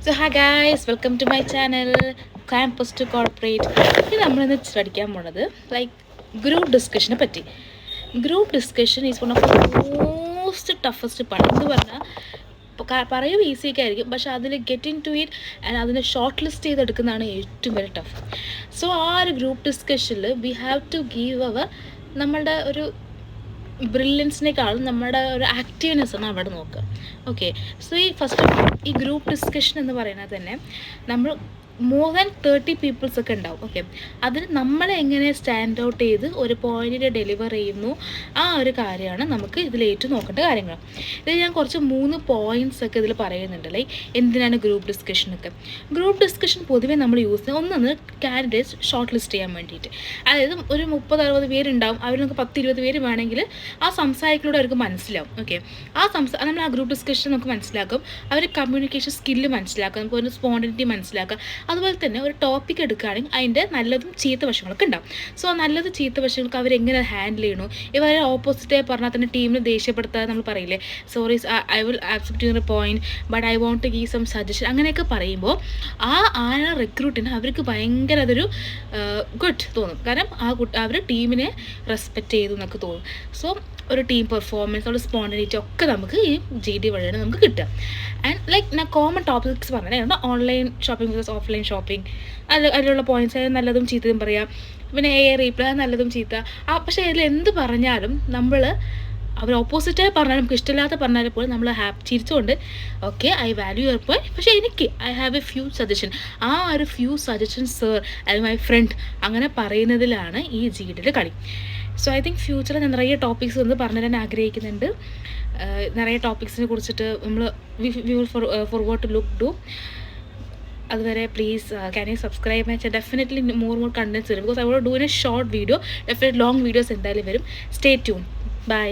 So hi guys, welcome to my channel Campus to Corporate. ഇനി നമ്മളിന്ന് പഠിക്കാൻ പോണത് ഗ്രൂപ്പ് ഡിസ്കഷനെ പറ്റി. Group discussion is one of the most toughest part. എന്ന് പറഞ്ഞാൽ പറയുമ്പോൾ ഈസിയൊക്കെ ആയിരിക്കും, പക്ഷെ അതിൽ ഗെറ്റിംഗ് ടു ഇറ്റ് ആൻഡ് അതിനെ ഷോർട്ട് ലിസ്റ്റ് ചെയ്തെടുക്കുന്നതാണ് ഏറ്റവും വലിയ ടഫ്. സോ ആ ഒരു ഗ്രൂപ്പ് ഡിസ്കഷനിൽ വി ഹാവ് ടു ഗീവ് അവർ നമ്മളുടെ ഒരു ബ്രില്യൻസിനേക്കാളും നമ്മുടെ ഒരു ആക്റ്റീവ്നെസ്സാണ് അവിടെ നോക്കുക. ഓക്കെ, സോ ഈ ഗ്രൂപ്പ് ഡിസ്കഷൻ എന്ന് പറയുന്നത് തന്നെ നമ്മൾ മോർ ദാൻ 30 പീപ്പിൾസ് ഒക്കെ ഉണ്ടാവും. ഓക്കെ, അതിൽ നമ്മളെ എങ്ങനെ സ്റ്റാൻഡ് ഔട്ട് ചെയ്ത് ഒരു പോയിന്റിൽ ഡെലിവർ ചെയ്യുന്നു, ആ ഒരു കാര്യമാണ് നമുക്ക് ഇതിലേറ്റവും നോക്കേണ്ട കാര്യങ്ങൾ. ഇത് ഞാൻ കുറച്ച് 3 പോയിൻറ്റ്സ് ഒക്കെ ഇതിൽ പറയുന്നുണ്ട്. എന്തിനാണ് ഗ്രൂപ്പ് ഡിസ്കഷനൊക്കെ. ഗ്രൂപ്പ് ഡിസ്കഷൻ പൊതുവേ നമ്മൾ യൂസ് ചെയ്യുന്നത് ഒന്ന് കാൻഡിഡേറ്റ്സ് ഷോർട്ട് ലിസ്റ്റ് ചെയ്യാൻ വേണ്ടിയിട്ട്. അതായത് ഒരു 30-60 പേരുണ്ടാവും, അവർ നമുക്ക് 10-20 പേര് വേണമെങ്കിൽ ആ സംസാരിക്കലൂടെ അവർക്ക് മനസ്സിലാവും. ഓക്കെ, നമ്മൾ ആ ഗ്രൂപ്പ് ഡിസ്കഷൻ നമുക്ക് മനസ്സിലാക്കും, അവർ കമ്മ്യൂണിക്കേഷൻ സ്കില്ല് മനസ്സിലാക്കും, നമുക്ക് ഒരു സ്പോണ്ടനിറ്റി മനസ്സിലാക്കാം. അതുപോലെ തന്നെ ഒരു ടോപ്പിക് എടുക്കുകയാണെങ്കിൽ അതിൻ്റെ നല്ലതും ചീത്ത വശങ്ങളൊക്കെ ഉണ്ടാവും. സോ നല്ലത് ചീത്ത വശങ്ങൾക്ക് അവരെങ്ങനെ ഹാൻഡിൽ ചെയ്യണു. ഇവരെ ഓപ്പോസിറ്റായി പറഞ്ഞാൽ തന്നെ ടീമിനെ ദേഷ്യപ്പെടുത്താതെ നമ്മൾ പറയില്ലേ, sorry I will accept your point but I want to give some suggestion, അങ്ങനെയൊക്കെ പറയുമ്പോൾ ആ റിക്രൂട്ടിന് അവർക്ക് ഭയങ്കര അതൊരു ഗുഡ് തോന്നും. കാരണം അവർ ടീമിനെ റെസ്പെക്റ്റ് ചെയ്തു എന്നൊക്കെ തോന്നും. സോ ഒരു ടീം പെർഫോമൻസ്, ഒരു സ്പോണ്ടനിറ്റി ഒക്കെ നമുക്ക് ഈ GD വഴിയാണ് നമുക്ക് കിട്ടുക. ആൻഡ് ഞാൻ കോമൺ ടോപ്പിക്സ് പറഞ്ഞത് online shopping versus offline shopping, അതിലുള്ള പോയിൻറ്റ്സ് നല്ലതും ചീത്തയും പറയാം. പിന്നെ AI റീപ്ലൈ നല്ലതും ചീത്ത. പക്ഷേ അതിൽ എന്ത് പറഞ്ഞാലും അവർ ഓപ്പോസിറ്റായി പറഞ്ഞാൽ നമുക്ക് ഇഷ്ടമില്ലാത്ത പറഞ്ഞാൽ പോലും നമ്മൾ ചിരിച്ചുകൊണ്ട് okay I value your point, പക്ഷേ എനിക്ക് I have A few suggestion, ആ ഒരു ഫ്യൂ സജഷൻ സർ അല്ലെങ്കിൽ മൈ ഫ്രണ്ട് അങ്ങനെ പറയുന്നതിലാണ് ഈ GDയിൽ കളി. സോ ഐ തിങ്ക് ഫ്യൂച്ചറിൽ ഞാൻ നിറയെ ടോപ്പിക്സ് ഒന്ന് പറഞ്ഞു തരാൻ ആഗ്രഹിക്കുന്നുണ്ട്. നിറയെ ടോപ്പിക്സിനെ കുറിച്ചിട്ട് നമ്മൾ we will forward to look do. അതുവരെ please can you subscribe my channel. Definitely more contents വരും, because I won't do in a short video. Definite long videos എന്തായാലും വരും. Stay tune. ബൈ.